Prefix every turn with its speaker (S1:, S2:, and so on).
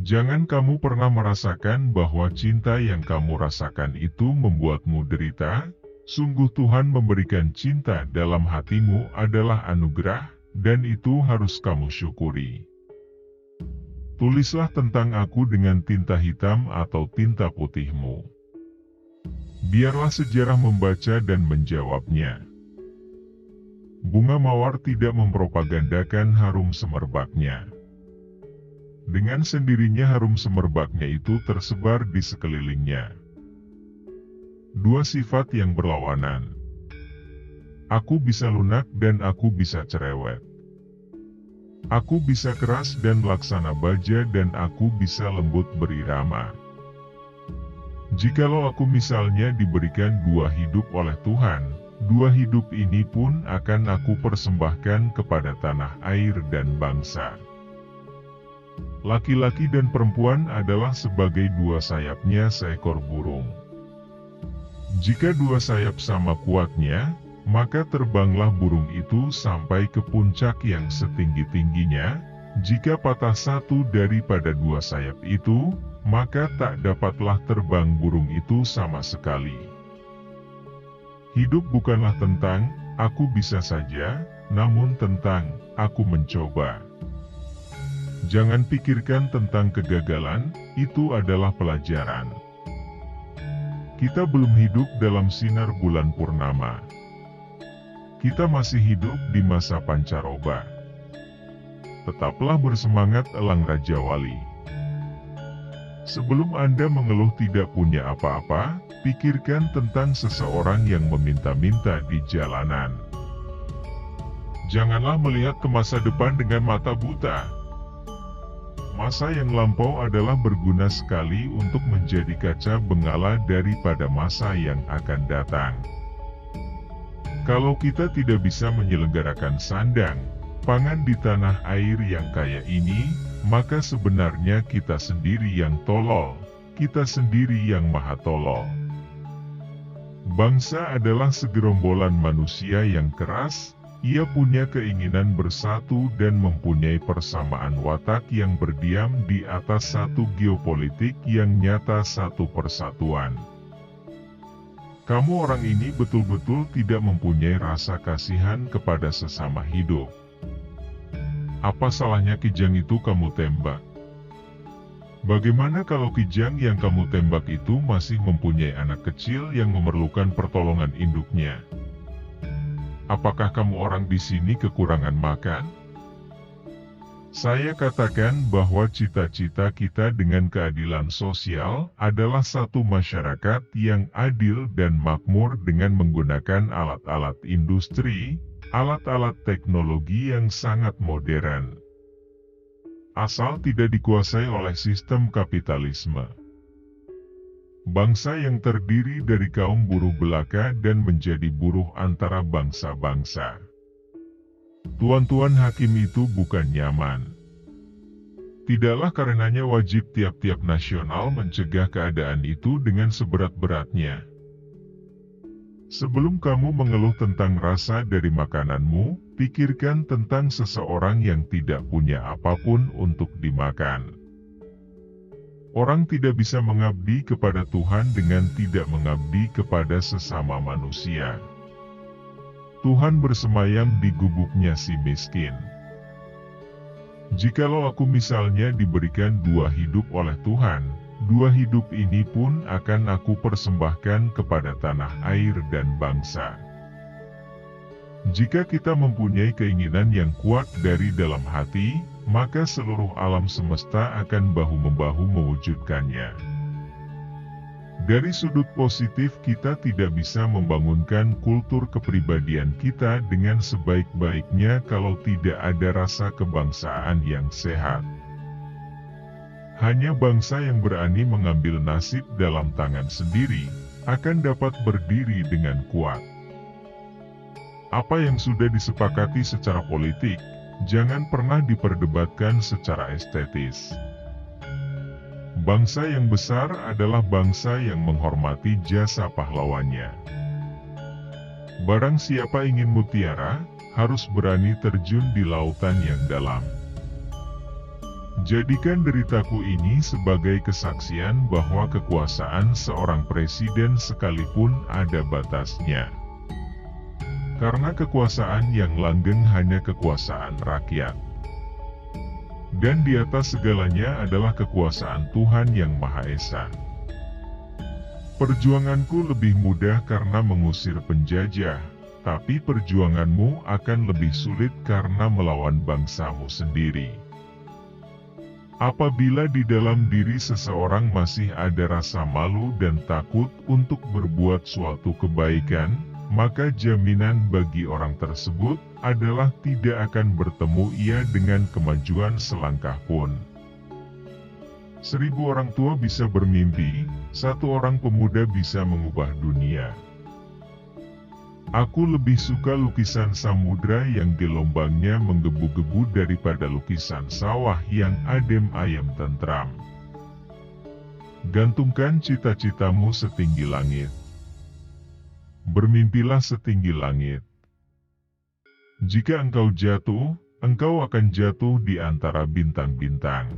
S1: Jangan kamu pernah merasakan bahwa cinta yang kamu rasakan itu membuatmu derita. Sungguh Tuhan memberikan cinta dalam hatimu adalah anugerah, dan itu harus kamu syukuri. Tulislah tentang aku dengan tinta hitam atau tinta putihmu. Biarlah sejarah membaca dan menjawabnya. Bunga mawar tidak mempropagandakan harum semerbaknya. Dengan sendirinya harum semerbaknya itu tersebar di sekelilingnya. Dua sifat yang berlawanan. Aku bisa lunak dan aku bisa cerewet. Aku bisa keras dan laksana baja dan aku bisa lembut berirama. Jikalau aku misalnya diberikan dua hidup oleh Tuhan, dua hidup ini pun akan aku persembahkan kepada tanah air dan bangsa. Laki-laki dan perempuan adalah sebagai dua sayapnya seekor burung. Jika dua sayap sama kuatnya, maka terbanglah burung itu sampai ke puncak yang setinggi-tingginya. Jika patah satu daripada dua sayap itu, maka tak dapatlah terbang burung itu sama sekali. Hidup bukanlah tentang, aku bisa saja, namun tentang, aku mencoba. Jangan pikirkan tentang kegagalan, itu adalah pelajaran. Kita belum hidup dalam sinar bulan purnama. Kita masih hidup di masa pancaroba. Tetaplah bersemangat elang Raja Wali. Sebelum Anda mengeluh tidak punya apa-apa, pikirkan tentang seseorang yang meminta-minta di jalanan. Janganlah melihat ke masa depan dengan mata buta. Masa yang lampau adalah berguna sekali untuk menjadi kaca bengala daripada masa yang akan datang. Kalau kita tidak bisa menyelenggarakan sandang, pangan di tanah air yang kaya ini, maka sebenarnya kita sendiri yang tolol, kita sendiri yang maha tolol. Bangsa adalah segerombolan manusia yang keras. Ia punya keinginan bersatu dan mempunyai persamaan watak yang berdiam di atas satu geopolitik yang nyata, satu persatuan. Kamu orang ini betul-betul tidak mempunyai rasa kasihan kepada sesama hidup. Apa salahnya kijang itu kamu tembak? Bagaimana kalau kijang yang kamu tembak itu masih mempunyai anak kecil yang memerlukan pertolongan induknya? Apakah kamu orang di sini kekurangan makan? Saya katakan bahwa cita-cita kita dengan keadilan sosial adalah satu masyarakat yang adil dan makmur dengan menggunakan alat-alat industri, alat-alat teknologi yang sangat modern. Asal tidak dikuasai oleh sistem kapitalisme. Bangsa yang terdiri dari kaum buruh belaka dan menjadi buruh antara bangsa-bangsa. Tuan-tuan hakim itu bukan nyaman. Tidaklah karenanya wajib tiap-tiap nasional mencegah keadaan itu dengan seberat-beratnya. Sebelum kamu mengeluh tentang rasa dari makananmu, pikirkan tentang seseorang yang tidak punya apapun untuk dimakan. Orang tidak bisa mengabdi kepada Tuhan dengan tidak mengabdi kepada sesama manusia. Tuhan bersemayam di gubuknya si miskin. Jikalau aku misalnya diberikan dua hidup oleh Tuhan, dua hidup ini pun akan aku persembahkan kepada tanah air dan bangsa. Jika kita mempunyai keinginan yang kuat dari dalam hati, maka seluruh alam semesta akan bahu-membahu mewujudkannya. Dari sudut positif, kita tidak bisa membangunkan kultur kepribadian kita dengan sebaik-baiknya kalau tidak ada rasa kebangsaan yang sehat. Hanya bangsa yang berani mengambil nasib dalam tangan sendiri, akan dapat berdiri dengan kuat. Apa yang sudah disepakati secara politik, jangan pernah diperdebatkan secara estetis. Bangsa yang besar adalah bangsa yang menghormati jasa pahlawannya. Barang siapa ingin mutiara, harus berani terjun di lautan yang dalam. Jadikan deritaku ini sebagai kesaksian bahwa kekuasaan seorang presiden sekalipun ada batasnya. Karena kekuasaan yang langgeng hanya kekuasaan rakyat. Dan di atas segalanya adalah kekuasaan Tuhan yang Maha Esa. Perjuanganku lebih mudah karena mengusir penjajah, tapi perjuanganmu akan lebih sulit karena melawan bangsamu sendiri. Apabila di dalam diri seseorang masih ada rasa malu dan takut untuk berbuat suatu kebaikan, maka jaminan bagi orang tersebut adalah tidak akan bertemu ia dengan kemajuan selangkah pun. 1000 orang tua bisa bermimpi, 1 orang pemuda bisa mengubah dunia. Aku lebih suka lukisan samudra yang gelombangnya menggebu-gebu daripada lukisan sawah yang adem ayem tentram. Gantungkan cita-citamu setinggi langit. Bermimpilah setinggi langit. Jika engkau jatuh, engkau akan jatuh di antara bintang-bintang.